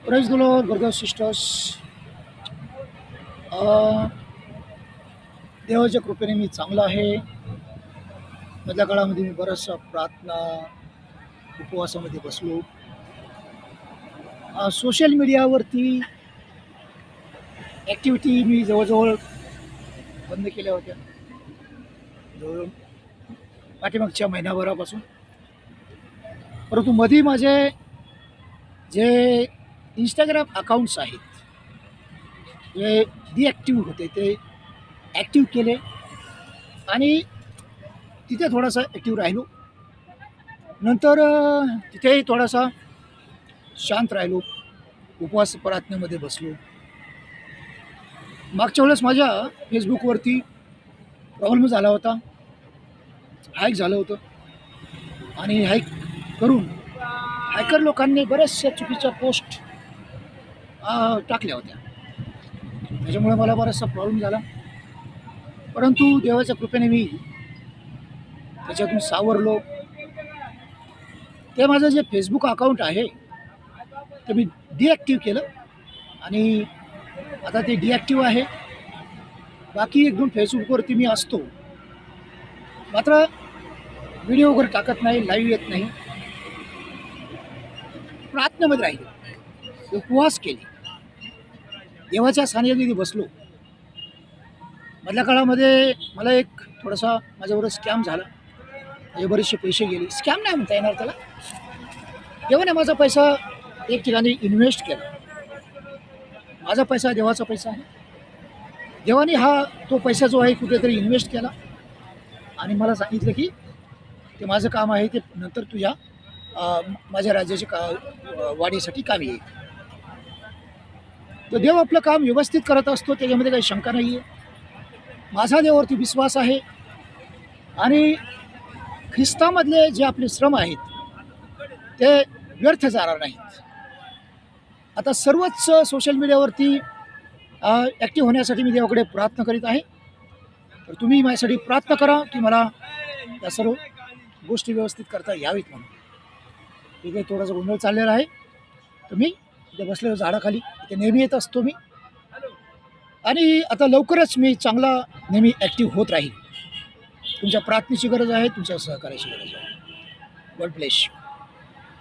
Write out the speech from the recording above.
Praise the Lord, brothers, sisters. देवाच्या कृपेने मी चांगला आहे. मधल्या काळामध्ये मी बराचसा प्रार्थना उपवासामध्ये बसलो. सोशल मीडियावरती ॲक्टिव्हिटी मी जवळजवळ बंद केल्या होत्या, जवळ पाठीमागच्या महिनाभरापासून. परंतु मध्ये माझे जे इंस्टाग्राम अकाउंट्स आहेत, जे डिॲक्टिव्ह होते ते ॲक्टिव्ह केले आणि तिथे थोडासा ॲक्टिव्ह राहिलो. नंतर तिथेही थोडासा शांत राहिलो, उपवास प्रार्थनेमध्ये बसलो. मागच्या वेळेस माझ्या फेसबुकवरती प्रॉब्लेम झाला होता, हॅक झालं होतं आणि हॅक करून हॅकर लोकांनी बऱ्याचशा चुकीच्या पोस्ट टाकल्या होत्या. त्याच्यामुळे मला बराचसा प्रॉब्लेम झाला. परंतु देवाच्या कृपेने मी त्याच्यातून सावरलो. ते माझं जे फेसबुक अकाउंट आहे ते मी डिॲक्टिव्ह केलं आणि आता ते डिॲक्टिव्ह आहे. बाकी एक दोन फेसबुकवरती मी असतो, मात्र व्हिडिओ वगैरे टाकत नाही, लाईव्ह येत नाही. प्रार्थनेमध्ये राहिलो, उपवास केले, देवाच्या सानिध्यामध्ये बसलो. मधल्या काळामध्ये मला एक थोडासा माझ्याबरोबर स्कॅम झाला. माझे बरेचसे पैसे गेले. स्कॅम नाही म्हणता येणार त्याला. देवाने माझा पैसा एक ठिकाणी इन्व्हेस्ट केला. माझा पैसा देवाचा पैसा आहे. देवाने तो पैसा जो आहे कुठेतरी इन्व्हेस्ट केला आणि मला सांगितलं की ते माझं काम आहे, ते नंतर तुझ्या माझ्या राज्याच्या वाढीसाठी कामी येईल. तर देव आपलं काम व्यवस्थित करत असतो, त्याच्यामध्ये काही शंका नाही आहे. माझा देवावरती विश्वास आहे आणि ख्रिस्तामधले जे आपले श्रम आहेत ते व्यर्थ जाणार नाहीत. आता सर्वच सोशल मीडियावरती ॲक्टिव्ह होण्यासाठी मी देवाकडे प्रार्थना करीत आहे. तर तुम्ही माझ्यासाठी प्रार्थना करा की मला या सर्व गोष्टी व्यवस्थित करता यावीत म्हणून. इथे थोडासा गोंधळ चाललेला आहे. तर मी इथे बसलेलो झाडाखाली, इथे नेहमी येत असतो मी आणि आता लवकरच मी चांगला नेहमी ॲक्टिव्ह होत राहील. तुमच्या प्रार्थनेची गरज आहे, तुमच्या सहकार्याची गरज आहे. God bless you.